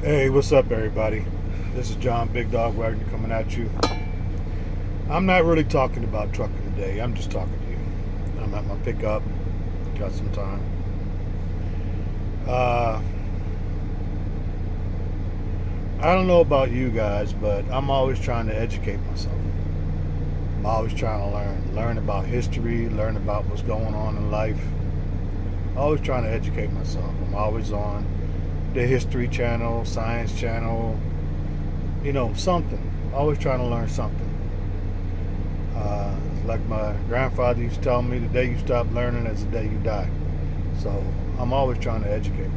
Hey, what's up, everybody? This is John Big Dog Wagner coming at you. I'm not really talking about trucking today. I'm just talking to you. I'm at my pickup. Got some time. Uh, I don't know about you guys, but I'm always trying to educate myself. I'm always trying to learn about history, learn about what's going on in life. Always trying to educate myself. I'm always on the History Channel, Science Channel, something. Always trying to learn something. Like my grandfather used to tell me, the day you stop learning is the day you die. So I'm always trying to educate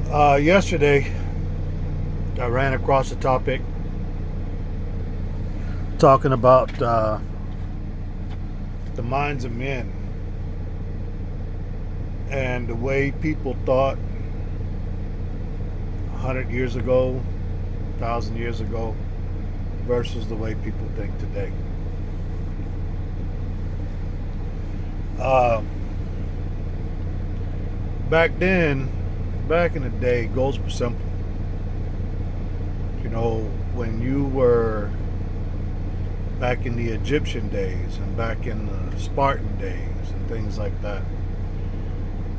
myself. Yesterday, I ran across a topic talking about the minds of men and the way people thought 100 years ago, 1,000 years ago, versus the way people think today. Uh, back in the day, goals were simple. When you were back in the Egyptian days and back in the Spartan days and things like that,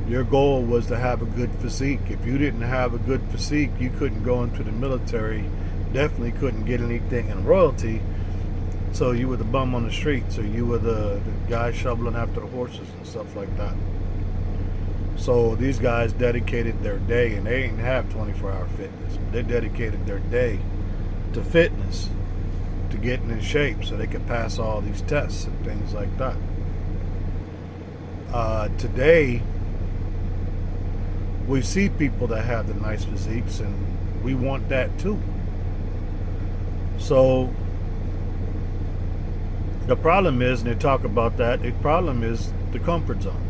your goal was to have a good physique. If you didn't have a good physique, you couldn't go into the military, definitely couldn't get anything in royalty. So you were the bum on the street. So you were the guy shoveling after the horses and stuff like that. So these guys dedicated their day, and they didn't have 24-hour fitness. But they dedicated their day to fitness, to getting in shape so they could pass all these tests and things like that. Today, we see people that have the nice physiques, and we want that too. So the problem is, and they talk about that, the problem is the comfort zone.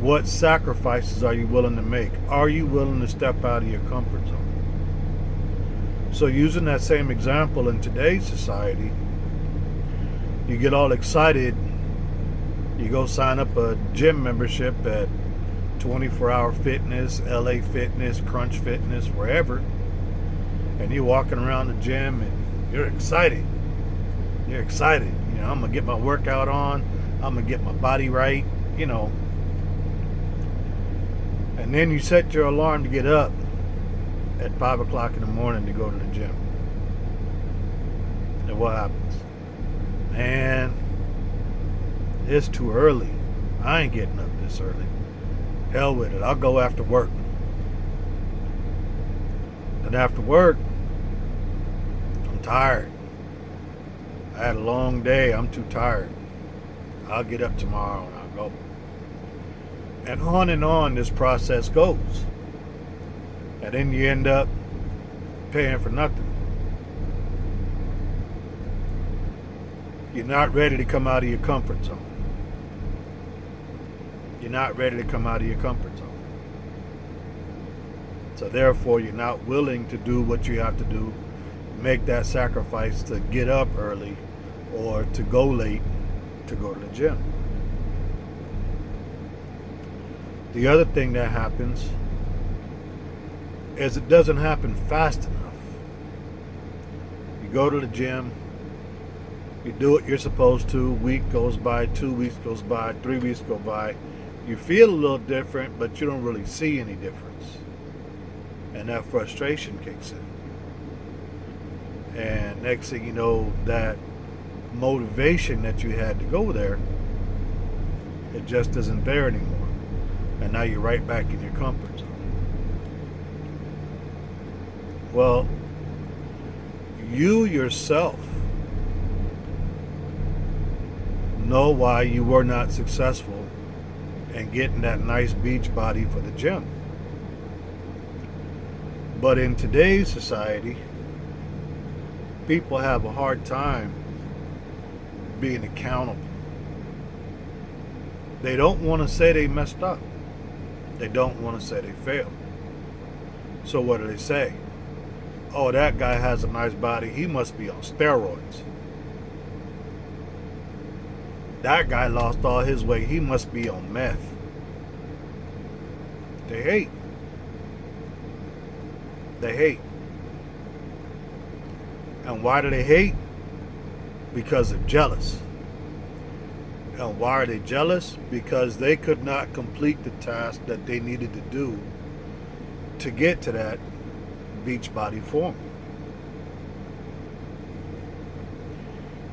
What sacrifices are you willing to make? Are you willing to step out of your comfort zone? So using that same example in today's society, you get all excited, you go sign up a gym membership at 24-hour fitness, LA Fitness, Crunch Fitness, wherever, and you're walking around the gym and you're excited. You're excited. I'm going to get my workout on. I'm going to get my body right, And then you set your alarm to get up at 5 o'clock in the morning to go to the gym. And what happens? Man, it's too early. I ain't getting up this early. Hell with it. I'll go after work. And after work, I'm tired. I had a long day. I'm too tired. I'll get up tomorrow and I'll go. And on this process goes. And then you end up paying for nothing. You're not ready to come out of your comfort zone. You're not ready to come out of your comfort zone. So therefore, you're not willing to do what you have to do, make that sacrifice to get up early or to go late to go to the gym. The other thing that happens is it doesn't happen fast enough. You go to the gym, you do what you're supposed to, a week goes by, 2 weeks goes by, 3 weeks go by. You feel a little different, but you don't really see any difference. And that frustration kicks in. And next thing you know, that motivation that you had to go there, it just isn't there anymore. And now you're right back in your comfort zone. Well, you yourself know why you were not successful in getting that nice beach body for the gym. But in today's society, people have a hard time being accountable. They don't want to say they messed up. They don't want to say they failed. So what do they say? Oh, that guy has a nice body. He must be on steroids. That guy lost all his weight. He must be on meth. They hate. They hate. And why do they hate? Because they're jealous. And why are they jealous? Because they could not complete the task that they needed to do to get to that Beachbody form.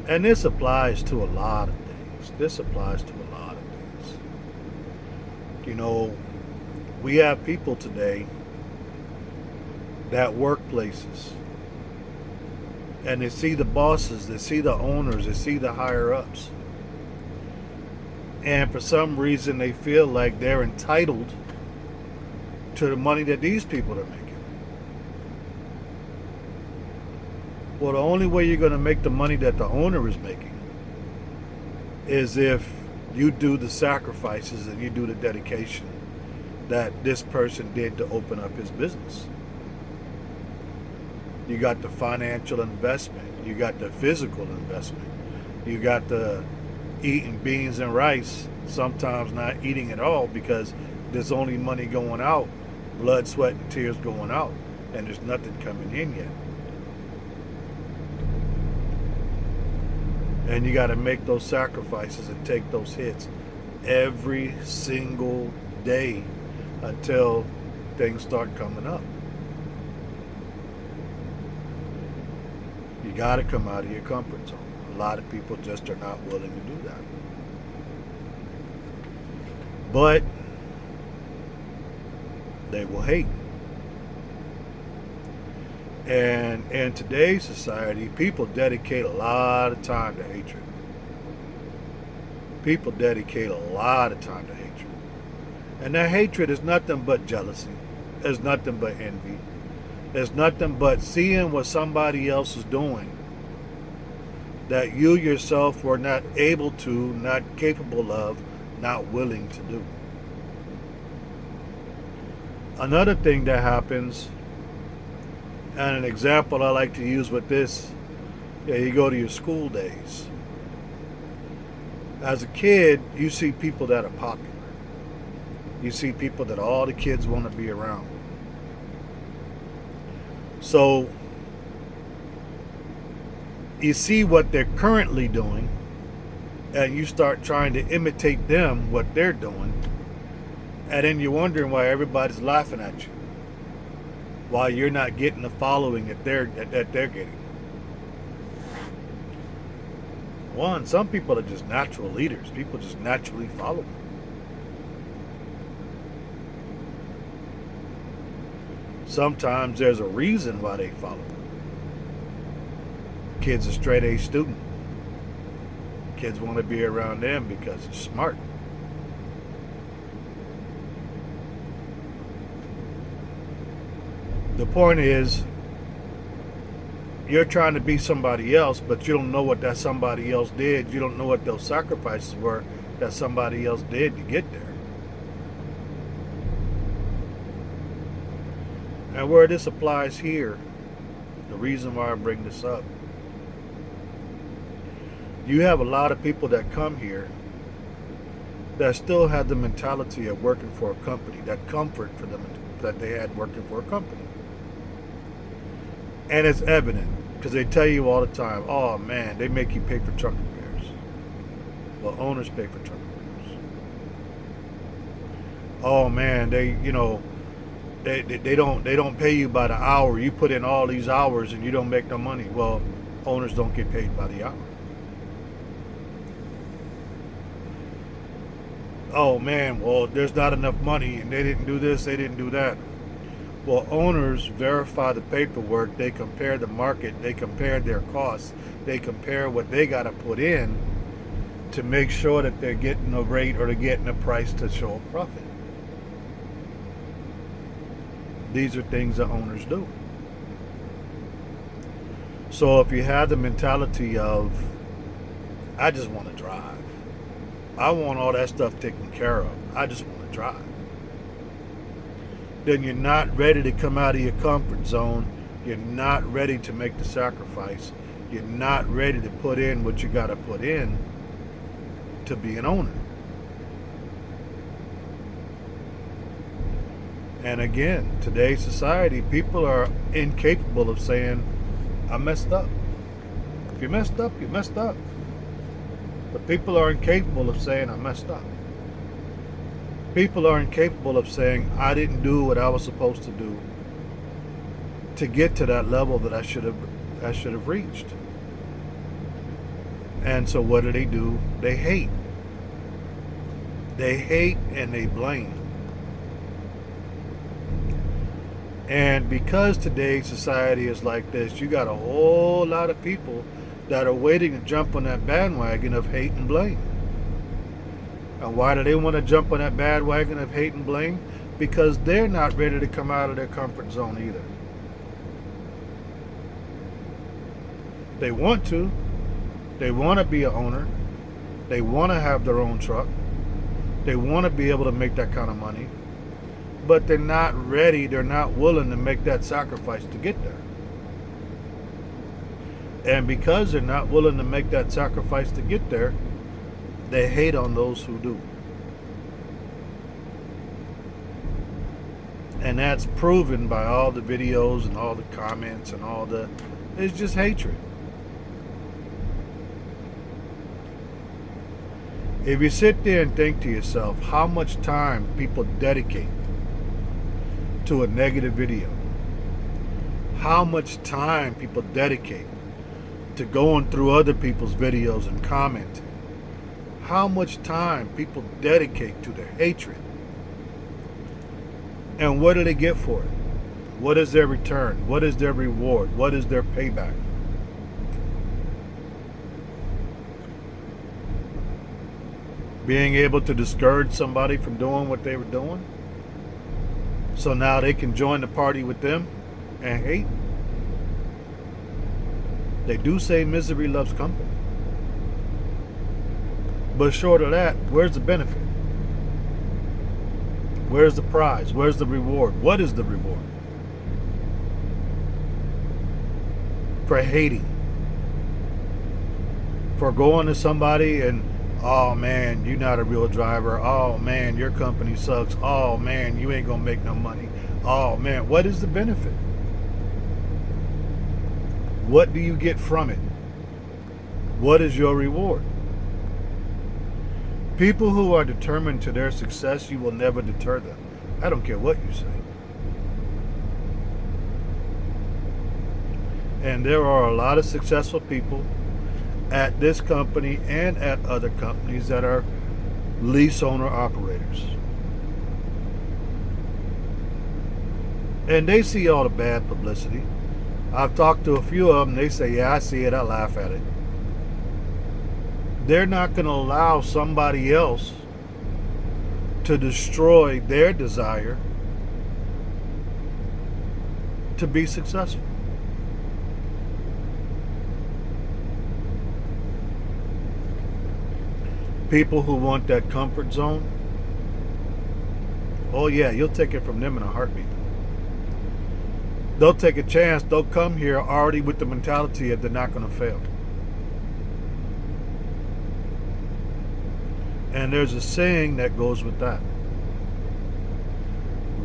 And this applies to a lot of things. This applies to a lot of things. You know, we have people today that work places, and they see the bosses, they see the owners, they see the higher ups, and for some reason they feel like they're entitled to the money that these people are making. Well, the only way you're going to make the money that the owner is making is if you do the sacrifices and you do the dedication that this person did to open up his business. You got the financial investment, you got the physical investment, you got the eating beans and rice, sometimes not eating at all because there's only money going out, blood, sweat, and tears going out, and there's nothing coming in yet. And you got to make those sacrifices and take those hits every single day until things start coming up. You got to come out of your comfort zone. A lot of people just are not willing to do that. But they will hate. And in today's society, people dedicate a lot of time to hatred. People dedicate a lot of time to hatred. And that hatred is nothing but jealousy. It's nothing but envy. It's nothing but seeing what somebody else is doing that you yourself were not able to, not capable of, not willing to do. Another thing that happens, and an example I like to use with this, you go to your school days. As a kid, you see people that are popular. You see people that all the kids want to be around. So, you see what they're currently doing, and you start trying to imitate them, what they're doing, and then you're wondering why everybody's laughing at you. Why you're not getting the following that they're getting. One, some people are just natural leaders. People just naturally follow them. Sometimes there's a reason why they follow them. Kid's a straight A student. Kids want to be around them because it's smart. The point is, you're trying to be somebody else, but you don't know what that somebody else did. You don't know what those sacrifices were that somebody else did to get there. And where this applies here, the reason why I bring this up, you have a lot of people that come here that still have the mentality of working for a company, that comfort for them that they had working for a company. And it's evident because they tell you all the time, oh man, they make you pay for truck repairs. Well, owners pay for truck repairs. Oh man, they don't pay you by the hour. You put in all these hours and you don't make no money. Well, owners don't get paid by the hour. Oh man, well, there's not enough money and they didn't do this, they didn't do that. Well, owners verify the paperwork, they compare the market, they compare their costs, they compare what they got to put in to make sure that they're getting a rate or they're getting a price to show a profit. These are things that owners do. So if you have the mentality of, I just want to drive, I want all that stuff taken care of, I just want to drive, then you're not ready to come out of your comfort zone. You're not ready to make the sacrifice. You're not ready to put in what you got to put in to be an owner. And again, today's society, people are incapable of saying, I messed up. If you messed up, you messed up. But people are incapable of saying, I messed up. People are incapable of saying, I didn't do what I was supposed to do to get to that level that I should have reached. And so what do? They hate. They hate and they blame. And because today's society is like this, you got a whole lot of people that are waiting to jump on that bandwagon of hate and blame. And why do they want to jump on that bandwagon of hate and blame? Because they're not ready to come out of their comfort zone either. They want to. They want to be an owner. They want to have their own truck. They want to be able to make that kind of money. But they're not ready, they're not willing to make that sacrifice to get there. And because they're not willing to make that sacrifice to get there, they hate on those who do. And that's proven by all the videos and all the comments and it's just hatred. If you sit there and think to yourself how much time people dedicate to a negative video, how much time people dedicate to going through other people's videos and commenting, how much time people dedicate to the hatred, and what do they get for it? What is their return? What is their reward? What is their payback? Being able to discourage somebody from doing what they were doing, so now they can join the party with them and hate. They do say misery loves company. But short of that, where's the benefit? Where's the prize? Where's the reward? What is the reward for hating? For going to somebody and, oh man, you're not a real driver. Oh man, your company sucks. Oh man, you ain't gonna make no money. Oh man, what is the benefit? What do you get from it? What is your reward? People who are determined to their success, you will never deter them. I don't care what you say. And there are a lot of successful people at this company and at other companies that are lease owner operators. And they see all the bad publicity. I've talked to a few of them. They say, yeah, I see it. I laugh at it. They're not going to allow somebody else to destroy their desire to be successful. People who want that comfort zone, oh yeah, you'll take it from them in a heartbeat. They'll take a chance. They'll come here already with the mentality of they're not going to fail. And there's a saying that goes with that.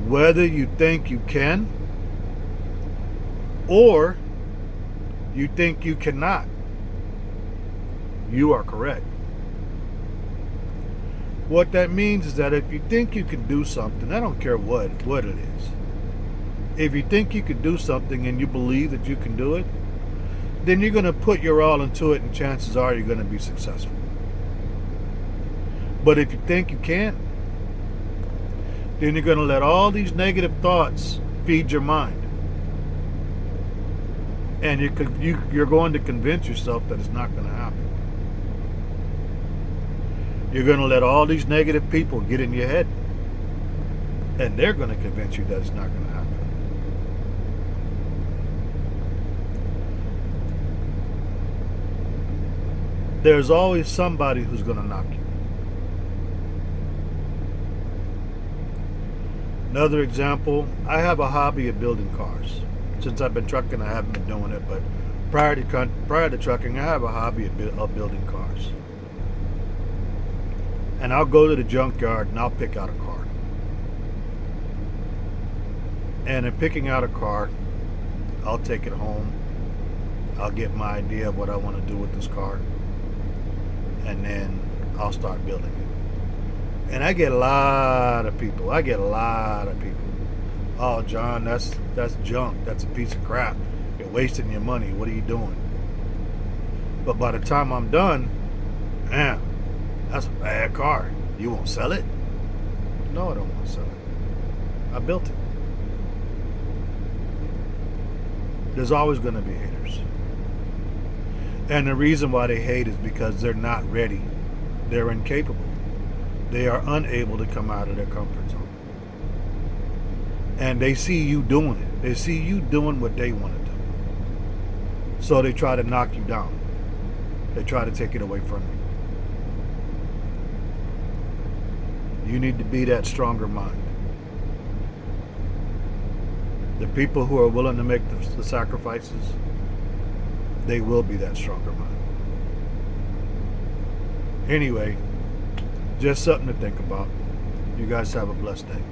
Whether you think you can or you think you cannot, you are correct. What that means is that if you think you can do something, I don't care what it is. If you think you can do something and you believe that you can do it, then you're going to put your all into it and chances are you're going to be successful. But if you think you can't, then you're going to let all these negative thoughts feed your mind. And you're going to convince yourself that it's not going to happen. You're going to let all these negative people get in your head. And they're going to convince you that it's not going to happen. There's always somebody who's going to knock you. Another example, I have a hobby of building cars. Since I've been trucking, I haven't been doing it, but prior to trucking, I have a hobby of building cars. And I'll go to the junkyard and I'll pick out a car. And in picking out a car, I'll take it home. I'll get my idea of what I want to do with this car. And then I'll start building it. And I get a lot of people. Oh, John, that's junk. That's a piece of crap. You're wasting your money. What are you doing? But by the time I'm done, man, that's a bad car. You won't sell it? No, I don't want to sell it. I built it. There's always going to be haters. And the reason why they hate is because they're not ready. They're incapable. They are unable to come out of their comfort zone. And they see you doing it. They see you doing what they want to do. So they try to knock you down. They try to take it away from you. You need to be that stronger mind. The people who are willing to make the sacrifices, they will be that stronger mind. Anyway, just something to think about. You guys have a blessed day.